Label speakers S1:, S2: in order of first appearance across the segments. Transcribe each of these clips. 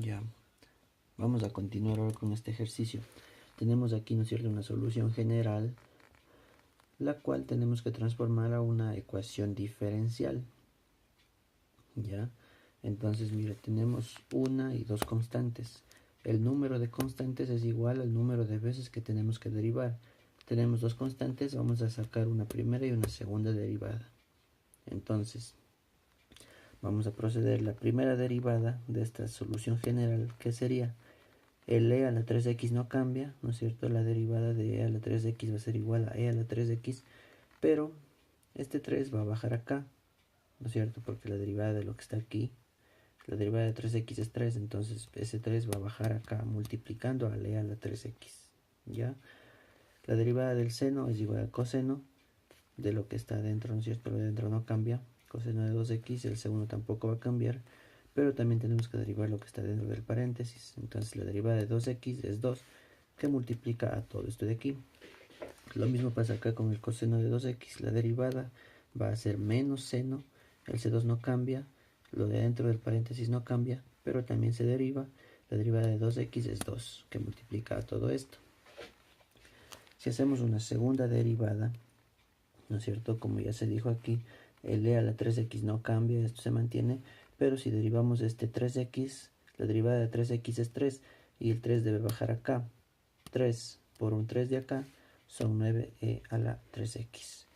S1: Ya, vamos a continuar ahora con este ejercicio. Tenemos aquí, ¿no es cierto?, una solución general, la cual tenemos que transformar a una ecuación diferencial. Ya, entonces, mire, tenemos una y dos constantes. El número de constantes es igual al número de veces que tenemos que derivar. Tenemos dos constantes, vamos a sacar una primera y una segunda derivada. Entonces, vamos a proceder la primera derivada de esta solución general, que sería el e a la 3x no cambia, ¿no es cierto? La derivada de e a la 3x va a ser igual a e a la 3x, pero este 3 va a bajar acá, ¿no es cierto? Porque la derivada de lo que está aquí, la derivada de 3x es 3, entonces ese 3 va a bajar acá multiplicando a e a la 3x, ¿ya? La derivada del seno es igual al coseno de lo que está adentro, ¿no es cierto? Lo de dentro no cambia, coseno de 2x, el segundo tampoco va a cambiar, pero también tenemos que derivar lo que está dentro del paréntesis. Entonces la derivada de 2x es 2, que multiplica a todo esto de aquí. Lo mismo pasa acá con el coseno de 2x, la derivada va a ser menos seno, el c2 no cambia, lo de dentro del paréntesis no cambia, pero también se deriva, la derivada de 2x es 2, que multiplica a todo esto. Si hacemos una segunda derivada, ¿no es cierto? Como ya se dijo aquí, el e a la 3x no cambia, esto se mantiene, pero si derivamos este 3x, la derivada de 3x es 3, y el 3 debe bajar acá. 3 por un 3 de acá son 9e a la 3x.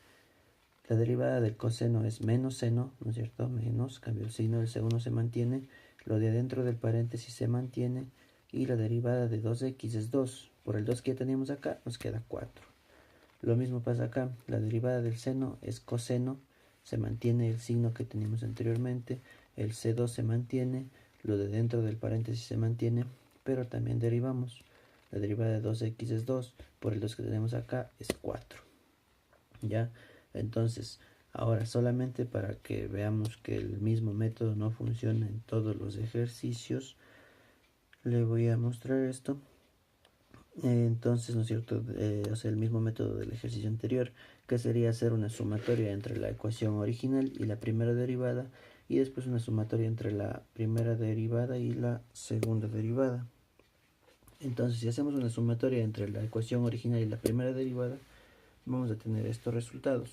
S1: La derivada del coseno es menos seno, ¿no es cierto? Menos, cambio el signo, el C1 se mantiene, lo de adentro del paréntesis se mantiene, y la derivada de 2x es 2. Por el 2 que ya teníamos acá, nos queda 4. Lo mismo pasa acá, la derivada del seno es coseno, se mantiene el signo que teníamos anteriormente, el C2 se mantiene, lo de dentro del paréntesis se mantiene, pero también derivamos. La derivada de 2x es 2, por el 2 que tenemos acá es 4. ¿Ya? Entonces, ahora solamente para que veamos que el mismo método no funciona en todos los ejercicios, le voy a mostrar esto. Entonces, ¿no es cierto? O sea, el mismo método del ejercicio anterior, que sería hacer una sumatoria entre la ecuación original y la primera derivada, y después una sumatoria entre la primera derivada y la segunda derivada. Entonces, si hacemos una sumatoria entre la ecuación original y la primera derivada, vamos a tener estos resultados.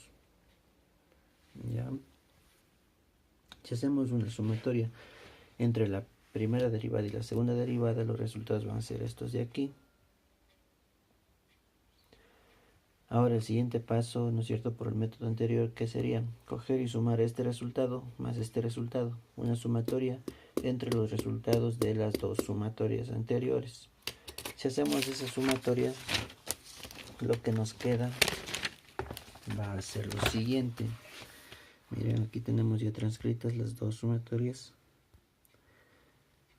S1: ¿Ya? Si hacemos una sumatoria entre la primera derivada y la segunda derivada, los resultados van a ser estos de aquí. Ahora el siguiente paso, ¿no es cierto?, por el método anterior, que sería coger y sumar este resultado más este resultado, una sumatoria entre los resultados de las dos sumatorias anteriores. Si hacemos esa sumatoria, lo que nos queda va a ser lo siguiente. Miren, aquí tenemos ya transcritas las dos sumatorias,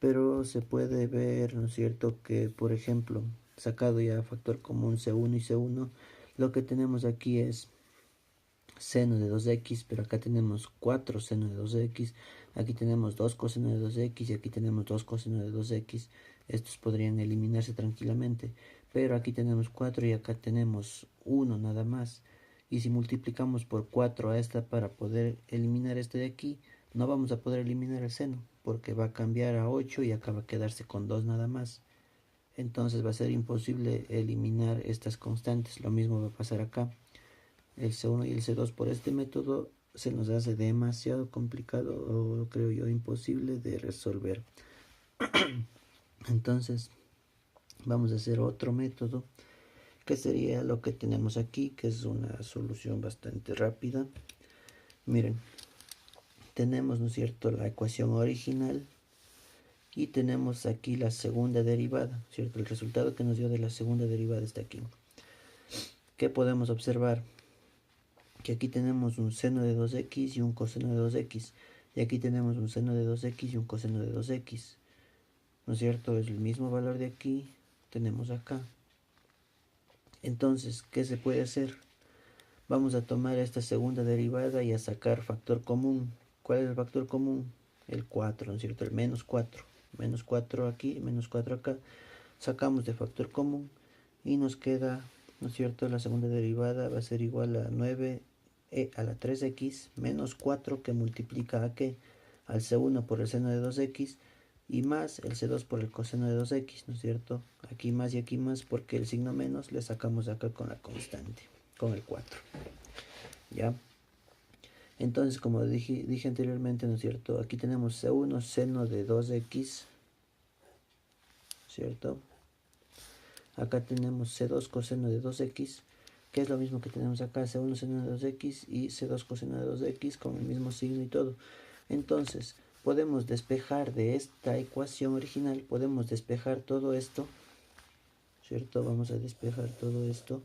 S1: pero se puede ver, ¿no es cierto?, que por ejemplo, sacado ya factor común C1 y C1, lo que tenemos aquí es seno de 2x, pero acá tenemos 4 seno de 2x, aquí tenemos 2 coseno de 2x y aquí tenemos 2 coseno de 2x. Estos podrían eliminarse tranquilamente, pero aquí tenemos 4 y acá tenemos 1 nada más. Y si multiplicamos por 4 a esta para poder eliminar este de aquí, no vamos a poder eliminar el seno, porque va a cambiar a 8 y acá va a quedarse con 2 nada más. Entonces va a ser imposible eliminar estas constantes. Lo mismo va a pasar acá. El C1 y el C2 por este método se nos hace demasiado complicado, o creo yo imposible de resolver. Entonces vamos a hacer otro método, que sería lo que tenemos aquí, que es una solución bastante rápida. Miren, tenemos, ¿no es cierto?, la ecuación original y tenemos aquí la segunda derivada, ¿cierto? El resultado que nos dio de la segunda derivada está aquí. ¿Qué podemos observar? Que aquí tenemos un seno de 2x y un coseno de 2x, y aquí tenemos un seno de 2x y un coseno de 2x, ¿no es cierto? Es el mismo valor de aquí, tenemos acá. Entonces, ¿qué se puede hacer? Vamos a tomar esta segunda derivada y a sacar factor común. ¿Cuál es el factor común? El 4, ¿no es cierto? El menos 4. Menos 4 aquí, menos 4 acá. Sacamos de factor común y nos queda, ¿no es cierto?, la segunda derivada va a ser igual a 9e a la 3x menos 4, que multiplica a qué? Al c1 por el seno de 2x, y más el C2 por el coseno de 2x, ¿no es cierto? Aquí más y aquí más, porque el signo menos le sacamos acá con la constante, con el 4. ¿Ya? Entonces, como dije anteriormente, ¿no es cierto? Aquí tenemos C1 seno de 2x, ¿cierto? Acá tenemos C2 coseno de 2x, que es lo mismo que tenemos acá, C1 seno de 2x y C2 coseno de 2x con el mismo signo y todo. Entonces, podemos despejar de esta ecuación original, podemos despejar todo esto, ¿cierto? Vamos a despejar todo esto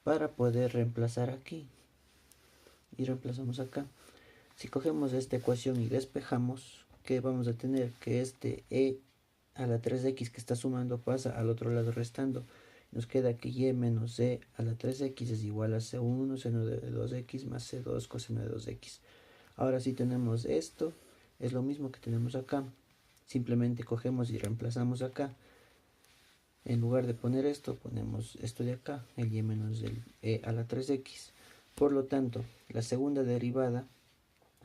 S1: para poder reemplazar aquí. Y reemplazamos acá. Si cogemos esta ecuación y despejamos, ¿qué vamos a tener? Que este e a la 3x que está sumando pasa al otro lado restando. Nos queda que y menos e a la 3x es igual a c1 seno de 2x más c2 coseno de 2x. Ahora si tenemos esto, es lo mismo que tenemos acá. Simplemente cogemos y reemplazamos acá. En lugar de poner esto, ponemos esto de acá, el y menos el e a la 3x. Por lo tanto, la segunda derivada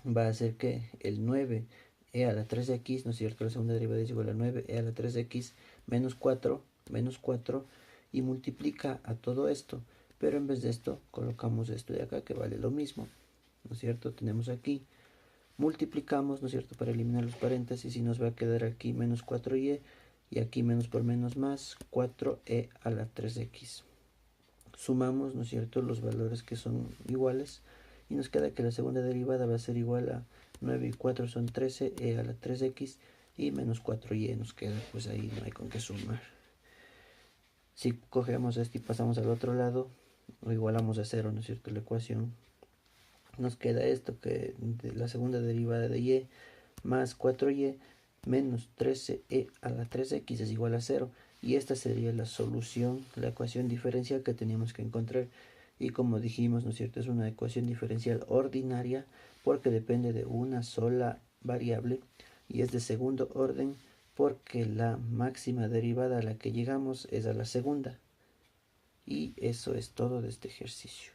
S1: va a ser que el 9 e a la 3x, ¿no es cierto? La segunda derivada es igual a 9 e a la 3x menos 4 y multiplica a todo esto. Pero en vez de esto, colocamos esto de acá que vale lo mismo, ¿no es cierto? Tenemos aquí, multiplicamos, ¿no es cierto? Para eliminar los paréntesis y nos va a quedar aquí menos 4y y aquí menos por menos más 4e a la 3x. Sumamos, ¿no es cierto?, los valores que son iguales y nos queda que la segunda derivada va a ser igual a 9 y 4 son 13 e a la 3x y menos 4y nos queda, pues ahí no hay con qué sumar. Si cogemos esto y pasamos al otro lado, lo igualamos a 0, ¿no es cierto?, la ecuación. Nos queda esto, que la segunda derivada de y más 4y menos 13e a la 3x es igual a 0. Y esta sería la solución, la ecuación diferencial que teníamos que encontrar. Y como dijimos, ¿no es cierto?, es una ecuación diferencial ordinaria porque depende de una sola variable y es de segundo orden porque la máxima derivada a la que llegamos es a la segunda. Y eso es todo de este ejercicio.